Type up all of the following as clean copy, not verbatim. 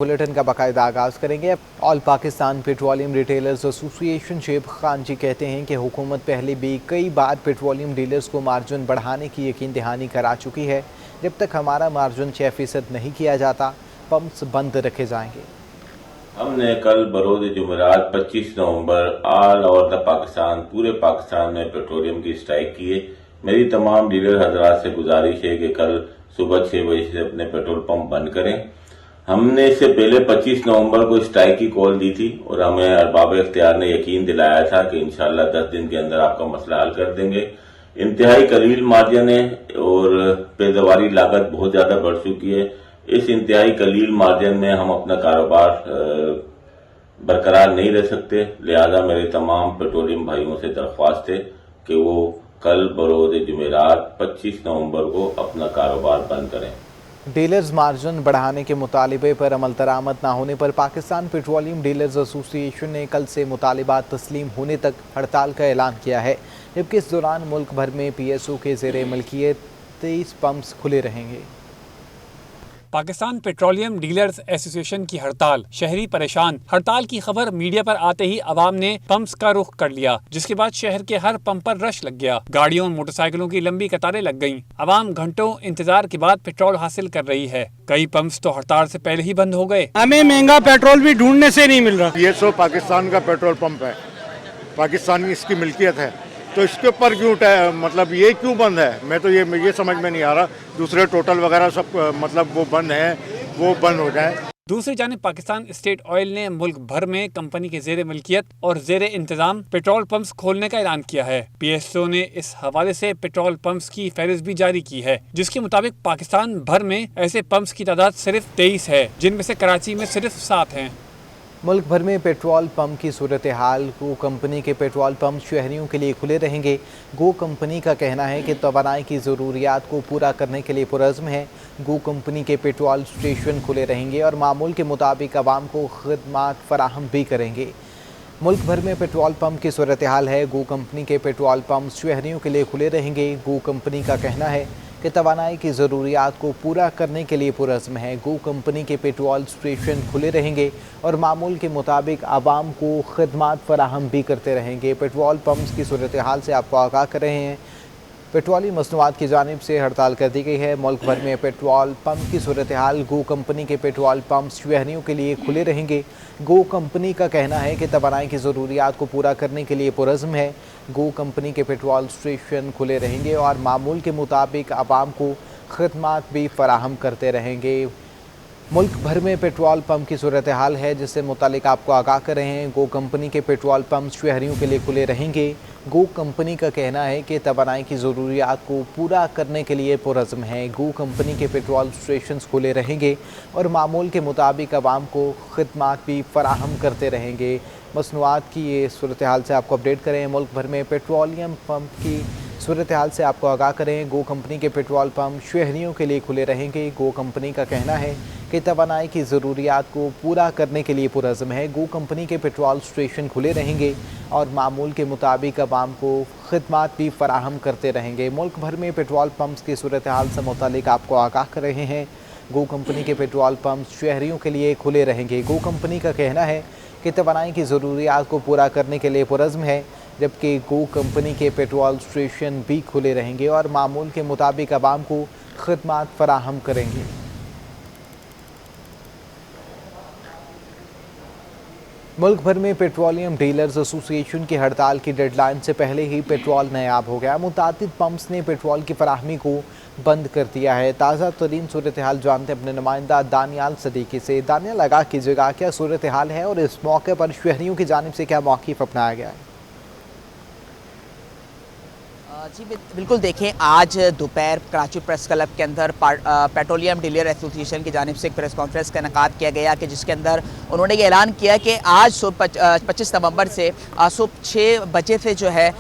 Bulletin का बाकायदा आगाज़ करेंगे। All Pakistan petroleum retailers association शेब खान जी कहते हैं कि हुकूमत पहले भी कई बार पेट्रोलियम डीलर्स को मार्जिन बढ़ाने की यकीन दहानी करा चुकी है। जब तक हमारा मार्जिन 6% नहीं किया जाता, पंप्स बंद रखे जाएंगे। हमने कल बरोज़ जुमेरात 25 नवंबर ऑल ओवर द पाकिस्तान पूरे पाकिस्तान में पेट्रोलियम की स्ट्राइक की है। मेरी तमाम डीलर हजरात से गुजारिश है कि कल सुबह 6 बजे से अपने पेट्रोल पंप बंद करें। हमने इससे पहले 25 नवंबर को स्ट्राइक की कॉल दी थी और हमें अरबाब इख्तियार ने यकीन दिलाया था कि इंशाल्लाह 10 दिन के अंदर आपका मसला हल कर देंगे। इंतहाई कलील मार्जिन है और पैदावारी लागत बहुत ज्यादा बढ़ चुकी है। इस इंतहाई कलील मार्जिन में हम अपना कारोबार बरकरार नहीं रह सकते, लिहाजा मेरे तमाम पेट्रोलियम भाइयों से दरख्वास्त है कि वो कल बरोज़ जुमेरात 25 नवंबर को अपना कारोबार बंद करें। डीलर्स मार्जिन बढ़ाने के मुतालिबे पर अमल दरामद न होने पर पाकिस्तान पेट्रोलियम डीलर्स एसोसिएशन ने कल से मुतालिबात तस्लीम होने तक हड़ताल का ऐलान किया है, जबकि इस दौरान मुल्क भर में PSO के ज़ेरे मलकियत 23 पंप्स खुले रहेंगे। पाकिस्तान पेट्रोलियम डीलर्स एसोसिएशन की हड़ताल, शहरी परेशान। हड़ताल की खबर मीडिया पर आते ही अवाम ने पंप्स का रुख कर लिया, जिसके बाद शहर के हर पंप पर रश लग गया। गाड़ियों और मोटरसाइकिलों की लंबी कतारें लग गईं। अवाम घंटों इंतजार के बाद पेट्रोल हासिल कर रही है। कई पंप्स तो हड़ताल से पहले ही बंद हो गए। हमें महंगा पेट्रोल भी ढूंढने से नहीं मिल रहा। PSO पाकिस्तान का पेट्रोल पंप है, पाकिस्तान की इसकी मिल्कियत है, तो इसके ऊपर क्यों मतलब ये क्यों बंद है? मैं तो ये समझ में नहीं आ रहा। दूसरे टोटल वगैरह सब मतलब वो बंद है, वो बंद हो जाए। दूसरी जानिब पाकिस्तान स्टेट ऑयल ने मुल्क भर में कंपनी के ज़ेरे मिल्कियत और ज़ेरे इंतजाम पेट्रोल पंप्स खोलने का ऐलान किया है। PSO ने इस हवाले से पेट्रोल पंप्स की फहरिस्त भी जारी की है, जिसके मुताबिक पाकिस्तान भर में ऐसे पंप्स की तादाद सिर्फ 23 है, जिनमें से कराची में सिर्फ 7 हैं। मुल्क भर में पेट्रोल पंप की सूरत हाल। गो कंपनी के पेट्रोल पंप शहरियों के लिए खुले रहेंगे। गो कंपनी का कहना है कि तवानाई की ज़रूरियात को पूरा करने के लिए पुरज़्म है। गो कंपनी के पेट्रोल स्टेशन खुले रहेंगे और मामूल के मुताबिक आवाम को खदमात फराहम भी करेंगे। मुल्क भर में पेट्रोल पंप की सूरत हाल है। गो कंपनी के पेट्रोल पंप शहरियों के लिए खुले रहेंगे। गो कंपनी का कहना है कि तवानाई की ज़रूरियात को पूरा करने के लिए पुरज़्म है। गो कंपनी के पेट्रोल स्टेशन खुले रहेंगे और मामूल के मुताबिक आवाम को खदमात फराहम भी करते रहेंगे। पेट्रोल पंप्स की सूरत हाल से आपको आगाह कर रहे हैं। पेट्रोलियम मसनूआत की जानिब से हड़ताल कर दी गई है। मुल्क भर में पेट्रोल पंप की सूरत हाल। गो कंपनी के पेट्रोल पंप शहरियों के लिए खुले रहेंगे। गो कंपनी का कहना है कि तवानाई की ज़रूरियात को पूरा करने के लिए पुरज़्म है। गो कंपनी के पेट्रोल स्टेशन खुले रहेंगे और मामूल के मुताबिक आवाम को खदमात भी फराहम करते रहेंगे। मुल्क भर में पेट्रोल पंप की सूरत हाल है, जिससे मुतालिक आपको आगाह कर रहे हैं। गो कंपनी के पेट्रोल पंप शहरियों के लिए खुले रहेंगे। गो कंपनी का कहना है कि तवानाई की ज़रूरियात को पूरा करने के लिए पुरज़्म है। गो कंपनी के पेट्रोल स्टेशन खुले रहेंगे और मामूल के मुताबिक आवाम को खदमात भी फराहम करते रहेंगे। मसनूआत की ये सूरत हाल से आपको अपडेट करें। मुल्क भर में पेट्रोलियम पंप की सूरत हाल से आपको आगाह करें। गो कंपनी के पेट्रोल पंप शहरियों के लिए खुले रहेंगे। गो कंपनी का कहना है कि तवानाई की ज़रूरियात को पूरा करने के लिए पुरज़्म है। गो कंपनी के पेट्रोल स्टेशन खुले रहेंगे और मामूल के मुताबिक आवाम को खदमात भी फराहम करते रहेंगे। मुल्क भर में पेट्रोल पंप्स की सूरत हाल से मुतालिक आपको आगाह कर रहे हैं। गो कंपनी के पेट्रोल पंप शहरियों के लिए खुले रहेंगे। गो कंपनी का कहना है कि तवानाई की ज़रूरियात को पूरा करने के लिए पुरज़्म है, जबकि गो कंपनी के पेट्रोल स्टेशन भी खुले रहेंगे और मामूल के मुताबिक आवाम को खदमात फराहम करेंगे। मुल्क भर में पेट्रोलियम डीलर्स एसोसिएशन की हड़ताल की डेडलाइन से पहले ही पेट्रोल नायाब हो गया। मुतादिद पंप्स ने पेट्रोल की फराहमी को बंद कर दिया है। ताज़ा तरीन सूरत हाल जानते अपने नुमाइंदा दानियाल सदीकी से। दानियाल, आगाह कीजिएगा, क्या सूरत हाल है और इस मौके पर शहरियों की जानिब से क्या मौक़िफ़ अपनाया गया है? जी बिल्कुल, देखें, आज दोपहर कराची प्रेस क्लब के अंदर पेट्रोलियम डीलर एसोसिएशन की जानिब से एक प्रेस कॉन्फ्रेंस का इनेकाद किया गया कि जिसके अंदर उन्होंने ये ऐलान किया कि आज सुबह 25 नवंबर से सुबह 6 बजे से जो है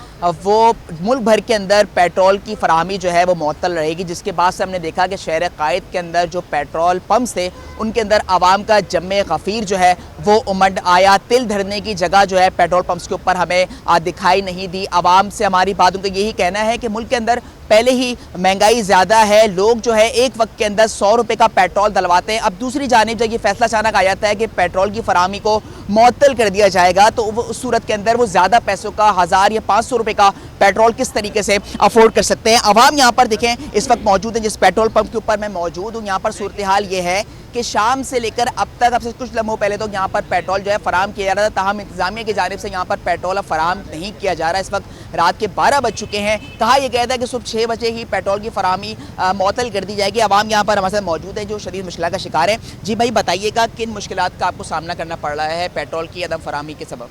वो मुल्क भर के अंदर पेट्रोल की फराहमी जो है वो मुअत्तल रहेगी। जिसके बाद से हमने देखा कि शहर कायद के अंदर जो पेट्रोल पंप्स थे उनके अंदर आवाम का जम्मे गफ़ीर जो है वो उमड़ आया। तिल धरने की जगह जो है पेट्रोल पंप्स के ऊपर हमें दिखाई नहीं दी। आवाम से हमारी बात उनका यही कहना है कि मुल्क के अंदर پہلے ہی مہنگائی زیادہ ہے, لوگ جو ہے ایک وقت کے اندر 100 روپے کا پیٹرول ڈلواتے ہیں. اب دوسری جانب جب یہ فیصلہ اچانک آ جاتا ہے کہ پیٹرول کی فراہمی کو معطل کر دیا جائے گا تو اس صورت کے اندر وہ زیادہ پیسوں کا 1000 یا 500 روپے کا پیٹرول کس طریقے سے افورڈ کر سکتے ہیں. عوام یہاں پر دیکھیں اس وقت موجود ہیں, جس پیٹرول پمپ کے اوپر میں موجود ہوں, یہاں پر صورتحال یہ ہے کہ شام سے لے کر اب تک, اب سے کچھ لمحوں پہلے تو یہاں پر پیٹرول جو ہے فراہم کیا جا رہا تھا, تاہم انتظامیہ کی جانب سے یہاں پر پیٹرول اب فراہم نہیں کیا جا رہا. اس وقت رات کے 12 بج چکے ہیں. کہا یہ گیا تھا کہ صبح 6 بجے ہی پیٹرول کی فراہمی معطل کر دی جائے گی. عوام یہاں پر ہمارے ساتھ موجود ہے جو شدید مشکلات کا شکار ہے. جی بھائی بتائیے گا کن مشکلات کا آپ کو سامنا کرنا پڑ رہا ہے پیٹرول کی عدم فراہمی کے سبب؟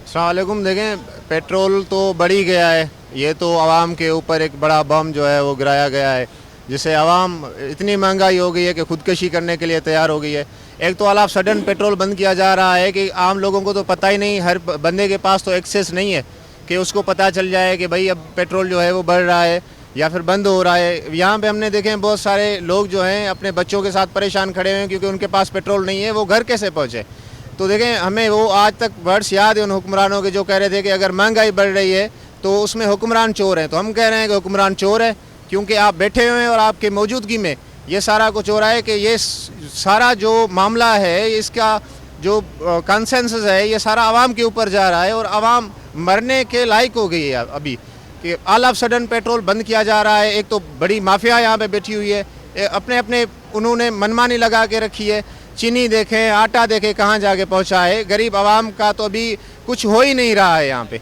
السلام علیکم. دیکھیں پیٹرول تو بڑھی گیا ہے, یہ تو عوام کے اوپر ایک بڑا بم جو ہے وہ گرایا گیا ہے, جس سے عوام اتنی مہنگائی ہو گئی ہے کہ خودکشی کرنے کے لیے تیار ہو گئی ہے. ایک تو آل سڈن پیٹرول بند کیا جا رہا ہے کہ عام لوگوں کو تو پتہ ہی نہیں, ہر بندے کے پاس تو ایکسیس نہیں ہے کہ اس کو پتہ چل جائے کہ بھئی اب پیٹرول جو ہے وہ بڑھ رہا ہے یا پھر بند ہو رہا ہے. یہاں پہ ہم نے دیکھیں بہت سارے لوگ جو ہیں اپنے بچوں کے ساتھ پریشان کھڑے ہوئے ہیں کیونکہ ان کے پاس پیٹرول نہیں ہے, وہ گھر کیسے پہنچے. تو دیکھیں ہمیں وہ آج تک ورڈس یاد ہیں ان حکمرانوں کے جو کہہ رہے تھے کہ اگر مہنگائی بڑھ رہی ہے تو اس میں حکمران چور ہیں. تو ہم کہہ رہے ہیں کہ حکمران چور ہے کیونکہ آپ بیٹھے ہوئے ہیں اور آپ کے موجودگی میں یہ سارا کچھ ہو رہا ہے کہ یہ سارا جو معاملہ ہے اس کا جو کنسنسس ہے یہ سارا عوام کے اوپر جا رہا ہے اور عوام مرنے کے لائق ہو گئی ہے ابھی کہ آل آف سڈن پیٹرول بند کیا جا رہا ہے. ایک تو بڑی مافیا یہاں پہ بیٹھی ہوئی ہے, اپنے انہوں نے منمانی لگا کے رکھی ہے. چینی دیکھیں, آٹا دیکھیں کہاں جا کے پہنچا ہے. غریب عوام کا تو ابھی کچھ ہو ہی نہیں رہا ہے یہاں پہ.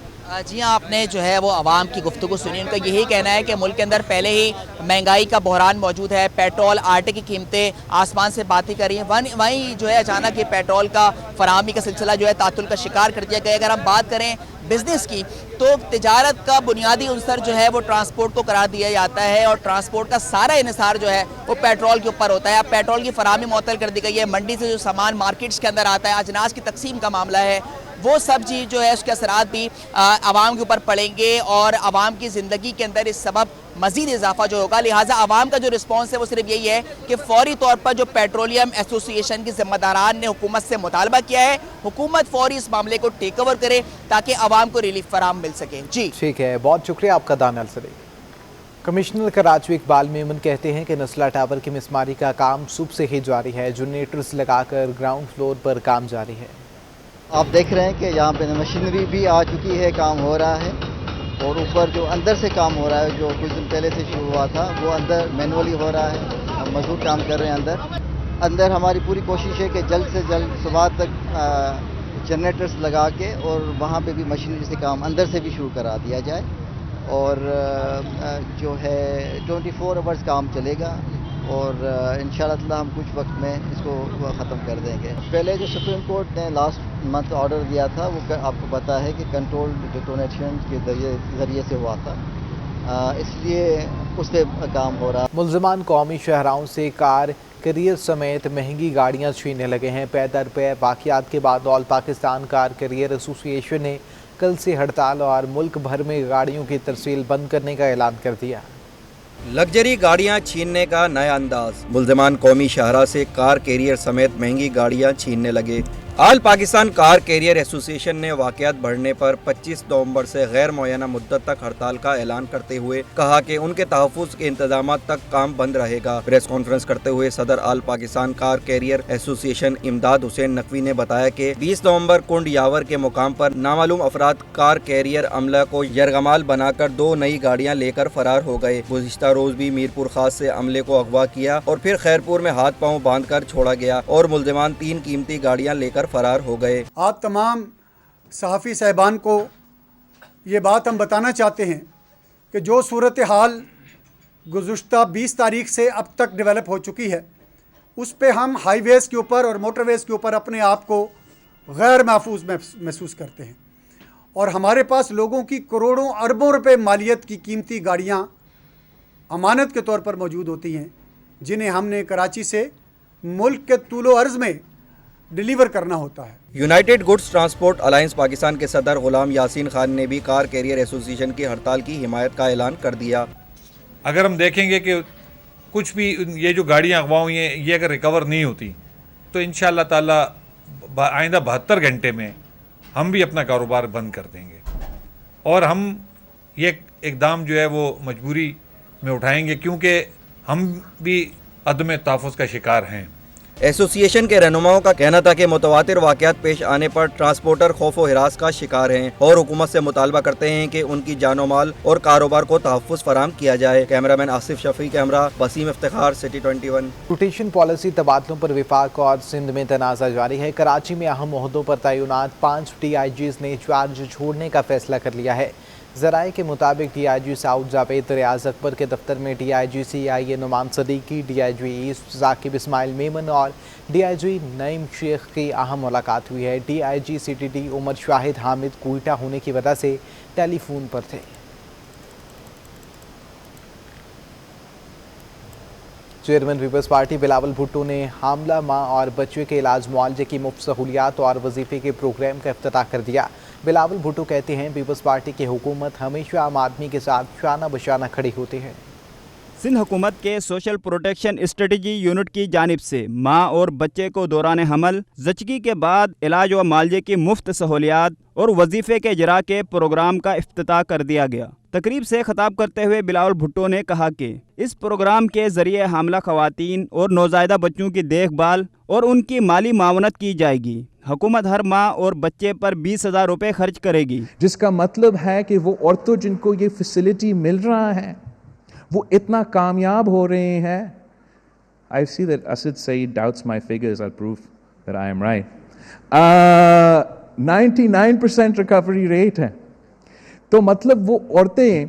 جی ہاں, آپ نے جو ہے وہ عوام کی گفتگو سنی. ان کا یہی کہنا ہے کہ ملک کے اندر پہلے ہی مہنگائی کا بحران موجود ہے, پیٹرول آٹے کی قیمتیں آسمان سے باتیں کر رہی ہیں, وہیں جو ہے اچانک یہ پیٹرول کا فراہمی کا سلسلہ جو ہے تعطل کا شکار کر دیا گیا. اگر ہم بات کریں بزنس کی تو تجارت کا بنیادی عنصر جو ہے وہ ٹرانسپورٹ کو قرار دیا جاتا ہے اور ٹرانسپورٹ کا سارا انحصار جو ہے وہ پیٹرول کے اوپر ہوتا ہے. اب پیٹرول کی فراہمی معطل کر دی گئی ہے, منڈی سے جو سامان مارکیٹس کے اندر آتا ہے, اجناس کی تقسیم کا معاملہ ہے, وہ سب چیز جو ہے اس کے اثرات بھی عوام کے اوپر پڑیں گے اور عوام کی زندگی کے اندر اس سبب مزید اضافہ جو ہوگا. لہٰذا عوام کا جو رسپانس ہے وہ صرف یہی ہے کہ فوری طور پر جو پیٹرولیم ایسوسی ایشن کی ذمہ داران نے حکومت سے مطالبہ کیا ہے, حکومت فوری اس معاملے کو ٹیک اوور کرے تاکہ عوام کو ریلیف فراہم مل سکے. جی ٹھیک ہے, بہت شکریہ آپ کا دانیال صدیق. کمشنر کراچی اقبال میمن کہتے ہیں کہ نسلہ ٹاور کی مسماری کا کام صبح سے ہی جاری ہے, جنریٹرز لگا کر گراؤنڈ فلور پر کام جاری ہے. آپ دیکھ رہے ہیں کہ یہاں پہ مشینری بھی آ چکی ہے, کام ہو رہا ہے, اور اوپر جو اندر سے کام ہو رہا ہے جو کچھ دن پہلے سے شروع ہوا تھا وہ اندر مینولی ہو رہا ہے. ہم مزدور کام کر رہے ہیں اندر ہماری پوری کوشش ہے کہ جلد سے جلد صبح تک جنریٹرز لگا کے اور وہاں پہ بھی مشینری سے کام اندر سے بھی شروع کرا دیا جائے اور جو ہے 24 آورز کام چلے گا اور انشاءاللہ تعالی ہم کچھ وقت میں اس کو ختم کر دیں گے. پہلے جو سپریم کورٹ نے لاسٹ منتھ آرڈر دیا تھا وہ آپ کو پتہ ہے کہ کنٹرول ڈیٹونیشن کے ذریعے سے ہوا تھا, اس لیے اس پہ کام ہو رہا. ملزمان قومی شاہراہوں سے کار کیریئر سمیت مہنگی گاڑیاں چھیننے لگے ہیں. پے در پے واقعات کے بعد آل پاکستان کار کیریئر ایسوسی ایشن نے کل سے ہڑتال اور ملک بھر میں گاڑیوں کی ترسیل بند کرنے کا اعلان کر دیا. لگژری گاڑیاں چھیننے کا نیا انداز, ملزمان قومی شاہراہ سے کار کیریئر سمیت مہنگی گاڑیاں چھیننے لگے. آل پاکستان کار کیریئر ایسوسی ایشن نے واقعات بڑھنے پر 25 نومبر سے غیر معینہ مدت تک ہڑتال کا اعلان کرتے ہوئے کہا کہ ان کے تحفظ کے انتظامات تک کام بند رہے گا. پریس کانفرنس کرتے ہوئے صدر آل پاکستان کار کیریئر ایسوسی ایشن امداد حسین نقوی نے بتایا کہ 20 نومبر کنڈ یاور کے مقام پر نامعلوم افراد کار کیریئر عملہ کو یرغمال بنا کر 2 نئی گاڑیاں لے کر فرار ہو گئے. گزشتہ روز بھی میرپور خاص سے عملے کو اغوا کیا اور پھر خیرپور میں ہاتھ پاؤں باندھ کر چھوڑا گیا اور ملزمان 3 قیمتی گاڑیاں لے کر فرار ہو گئے. آپ تمام صحافی صاحبان کو یہ بات ہم بتانا چاہتے ہیں کہ جو صورتحال گزشتہ 20 تاریخ سے اب تک ڈیولپ ہو چکی ہے اس پہ ہم ہائی ویز کے اوپر اور موٹر ویز کے اوپر اپنے آپ کو غیر محفوظ محسوس کرتے ہیں اور ہمارے پاس لوگوں کی کروڑوں اربوں روپے مالیت کی قیمتی گاڑیاں امانت کے طور پر موجود ہوتی ہیں جنہیں ہم نے کراچی سے ملک کے طول و عرض میں ڈیلیور کرنا ہوتا ہے. United goods transport alliance Pakistan کے صدر غلام یاسین خان نے بھی کار کیریئر ایسوسی ایشن کی ہڑتال کی حمایت کا اعلان کر دیا. اگر ہم دیکھیں گے کہ کچھ بھی یہ جو گاڑیاں اغوا ہوئی ہیں یہ اگر ریکور نہیں ہوتی تو انشاءاللہ تعالی آئندہ 72 گھنٹے میں ہم بھی اپنا کاروبار بند کر دیں گے اور ہم یہ اقدام جو ہے وہ مجبوری में उठाएंगे, क्योंकि हम भी अदम तहफ़्फ़ुज़ का शिकार हैं। एसोसिएशन के रहनुमाओं का कहना था कि मुतवातिर वाक़यात पेश आने पर ट्रांसपोर्टर खौफ व हिरास का शिकार हैं और हुकूमत से मुतालबा करते हैं कि उनकी जानो माल और कारोबार को तहफ़्फ़ुज़ फराहम किया जाए। कैमरामैन आसिफ शफी के हमरा Waseem Iftikhar, city 21। Rotation policy तबादलों पर विफाक और सिंध में तनाज़ा जारी है। कराची में अहम ओहदों पर तैनात 5 DIGs ने चार्ज छोड़ने का फैसला कर लिया है। ज़राए के मुताबिक DIG साउथ जावेद रियाज अकबर के दफ्तर में DIG CIA Noman Siddiqui, DIG east Saqib Ismail Memon और DIG नईम शेख की अहम मुलाकात हुई है। DIG CTD उमर शाहिद हामिद कोयटा होने की वजह से टेलीफोन पर थे। चेयरमैन पीपल्स पार्टी बिलावल भुट्टो ने हामला माँ और बच्चे के इलाज मुआवजे की मुफ्त सहूलियात और वजीफे के प्रोग्राम का इफ्तिताह कर दिया। बिलावल भुट्टो कहते हैं पीपल्स पार्टी की हुकूमत हमेशा आम आदमी के साथ शाना बशाना खड़ी होती है। सिंध हुकूमत के सोशल प्रोटेक्शन स्ट्रेटजी यूनिट की जानिब से माँ और बच्चे को दौरान हमल, ज़चगी के बाद इलाज व मालजे की मुफ्त सहूलियात और वजीफ़े के इजरा के प्रोग्राम का इफ्तिताह कर दिया गया। तकरीब से खिताब करते हुए बिलावल भुट्टो ने कहा कि इस प्रोग्राम के ज़रिए हामला ख़वातीन और नौज़ायदा बच्चों की देखभाल और उनकी माली मावनत की जाएगी। हुकूमत हर माँ और बच्चे पर 20,000 रुपये खर्च करेगी, जिसका मतलब है कि वो औरतों जिनको ये फैसिलिटी मिल रहा है वो इतना कामयाब हो रहे हैं। I see that Asad Saeed doubts my figures. I'll prove that I am right. 99% recovery rate है। तो मतलब वो औरतें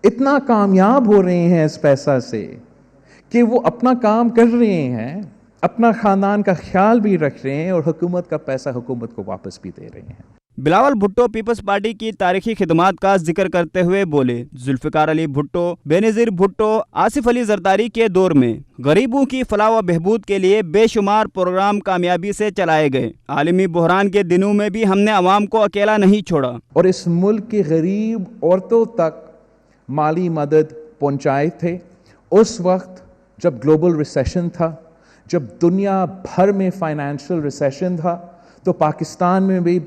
इतना कामयाब हो रही हैं इस पैसा से कि वो अपना काम कर रहे हैं, अपना ख़ानदान का ख्याल भी रख रहे हैं और हुकूमत का पैसा हुकूमत को वापस भी दे रहे हैं। बिलावल भुट्टो पीपल्स पार्टी की तारीखी खिदमात का जिक्र करते हुए बोले, जुल्फ़िकार अली भुट्टो, बेनज़ीर भुट्टो, आसिफ अली जरदारी के दौर में गरीबों की फलाह व बहबूद के लिए बेशुमार प्रोग्राम कामयाबी से चलाए गए। आलमी बहरान के दिनों में भी हमने अवाम को अकेला नहीं छोड़ा और इस मुल्क की गरीब औरतों तक माली मदद पहुँचाए थे। उस वक्त जब ग्लोबल रिसेशन था, जब दुनिया भर में फाइनेंशियल रिसेशन था, तो पाकिस्तान में भी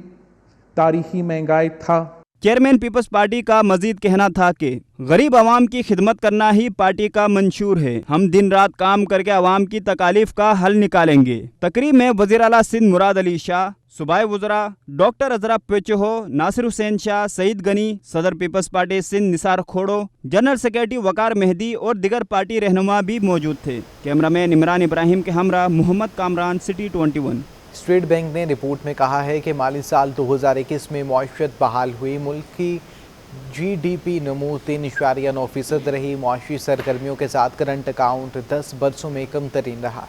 तारीखी महंगाई था। चेयरमैन पीपल्स पार्टी का मजीद कहना था कि गरीब आवाम की खिदमत करना ही पार्टी का मंशूर है। हम दिन रात काम करके आवाम की तकालीफ का हल निकालेंगे। तकरीब में वज़ीर आला सिंध मुराद अली शाह, सूबाई वज़रा डॉक्टर अजरा पेचहो, नासिर हुसैन शाह, सईद गनी, सदर पीपल्स पार्टी सिंध निसार खोड़ो, जनरल सेक्रेटरी वकार मेहदी और दिगर पार्टी रहनुमा भी मौजूद थे। कैमरामैन इमरान इब्राहिम के हमरा मोहम्मद कामरान, सिटी 21। स्टेट बैंक ने रिपोर्ट में कहा है कि माली साल 2021 में मईशत बहाल हुई। मुल्क की GDP नमू 3.9% रही। मुआशी सरगर्मियों के साथ करंट अकाउंट 10 बरसों में कम तरीन रहा।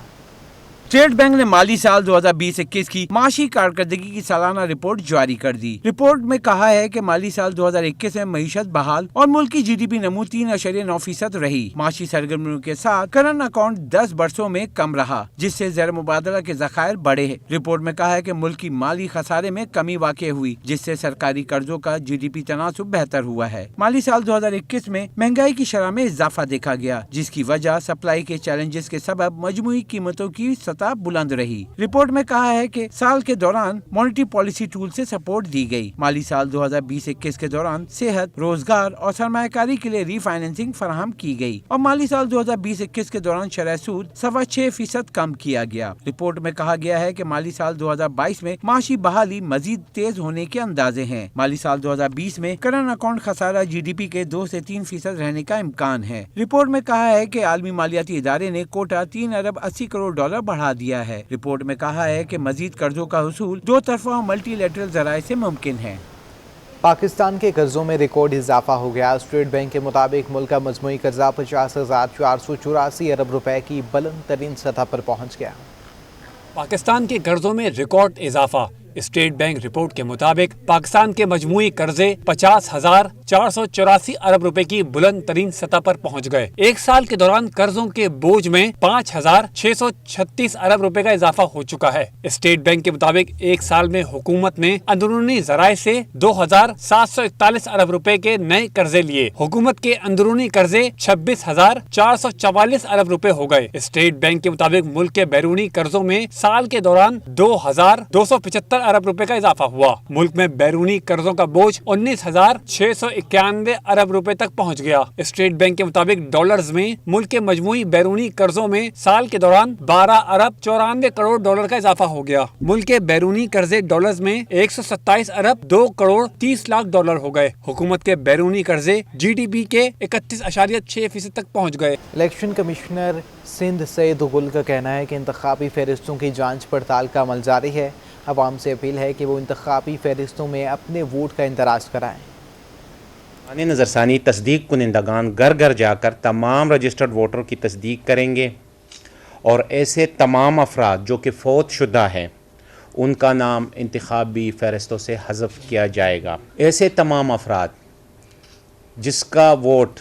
स्टेट बैंक ने माली साल 2020-21 की माशी कारकर्दगी की सालाना रिपोर्ट जारी कर दी। रिपोर्ट में कहा है कि माली साल 2021 में मईशत बहाल और मुल्क की GDP नमू 3.9% रही। माशी सरगर्मियों के साथ करंट अकाउंट 10 बरसों में कम रहा, जिससे ज़र मुबादला के ज़खायर बढ़े हैं। रिपोर्ट में कहा है कि मुल्क की माली खसारे में कमी वाक़ई हुई, जिससे सरकारी कर्जों का GDP तनासुब बेहतर हुआ है। माली साल 2021 में महंगाई की शरह में इजाफा देखा गया, जिसकी वजह सप्लाई के चैलेंजेस के सबब मजमूई कीमतों की सतह बुलंद रही। रिपोर्ट में कहा है कि साल के दौरान मॉनेटरी पॉलिसी टूल से सपोर्ट दी गई। माली साल 2020-21 के दौरान सेहत, रोजगार और सरमायाकारी के लिए रीफाइनेंसिंग फराहम की गई और माली साल 2020-21 के दौरान शरह सूद 6.25% कम किया गया। रिपोर्ट में कहा गया है कि माली साल 2022 में माशी बहाली मजीद तेज होने के अंदाजे हैं। माली साल 2020 में करंट अकाउंट खसारा GDP के 2 से 3% रहने का इम्कान है। रिपोर्ट में कहा है कि आलमी मालियाती इदारे ने कोटा 3 अरब 80 करोड़ डॉलर बढ़ा दिया है। रिपोर्ट में कहा है कि मजीद कर्जों का हुसूल 2 तरफा मल्टीलैटरल जराए से मुमकिन है। पाकिस्तान के कर्जों में रिकॉर्ड इजाफा हो गया। स्टेट बैंक के मुताबिक मुल्क का मजमूई कर्जा 50,484 अरब रुपए की बुलंद तरीन सतह पर पहुँच गया। पाकिस्तान के कर्जों में रिकॉर्ड इजाफा। स्टेट बैंक रिपोर्ट के मुताबिक पाकिस्तान के मजमूई कर्जे 50,484 अरब रुपए की बुलंद तरीन सतह पर पहुंच गए। एक साल के दौरान कर्जों के बोझ में 5,636 अरब रुपए का इजाफा हो चुका है। स्टेट बैंक के मुताबिक एक साल में हुकूमत ने अंदरूनी जराए से 2,741 अरब रुपए के नए कर्जे लिए। हुकूमत के अंदरूनी कर्जे 26,444 अरब रुपए हो गए। स्टेट बैंक के मुताबिक मुल्क के बैरूनी कर्जों में साल के दौरान 2,275 अरब रुपए का इजाफा हुआ। मुल्क में बैरूनी कर्जों का बोझ 19,691 अरब रुपए तक पहुंच गया। स्टेट बैंक के मुताबिक डॉलर्स में मुल्क के मजमूई बैरूनी कर्जों में साल के दौरान 12 अरब 94 करोड़ डॉलर का इजाफा हो गया। मुल्क के बैरूनी कर्जे डॉलर्स में 127 अरब 2 करोड़ 30 लाख डॉलर हो गए। हुकूमत के बैरूनी कर्जे GDP के 31.6% तक पहुँच गए। इलेक्शन कमिश्नर सिंध सईद गुल का कहना है कि इंतखाबी फहरिस्तों की जांच पड़ताल का अमल जारी है। अवाम से अपील है कि वो इंतखाबी फहरिस्तों में अपने वोट का इंदराज कराएं। नज़रसानी तस्दीक कुनिंदगान घर घर जाकर तमाम रजिस्टर्ड वोटर की तस्दीक करेंगे और ऐसे तमाम अफराद जो कि फौत शुदा हैं उनका नाम इंतखाबी फहरिस्तों से हज़फ किया जाएगा। ऐसे तमाम अफराद जिसका वोट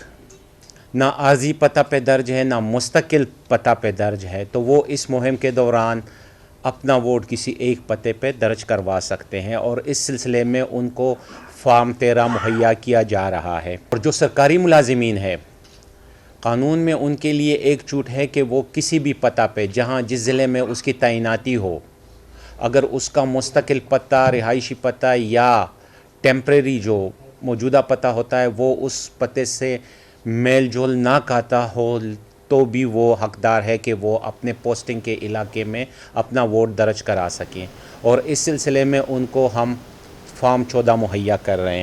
ना आर्जी पता पे दर्ज है ना मुस्तकिल पता पे दर्ज है, तो वो इस मुहिम के दौरान अपना वोट किसी एक पते पे दर्ज करवा सकते हैं और इस सिलसिले में उनको फॉर्म 13 मुहैया किया जा रहा है। और जो सरकारी मुलाजिमीन है, कानून में उनके लिए एक छूट है कि वो किसी भी पता पे जहाँ जिस ज़िले में उसकी तैनाती हो, अगर उसका मुस्तकिल पता, रिहाइशी पता या टेम्परेरी जो मौजूदा पता होता है वो उस पते से मेल जोल ना खाता हो, तो भी वो हकदार है कि वो अपने पोस्टिंग के इलाके में अपना वोट दर्ज करा सकें। और इस सिलसिले में उनको हम फॉर्म 14 मुहैया कर रहे हैं।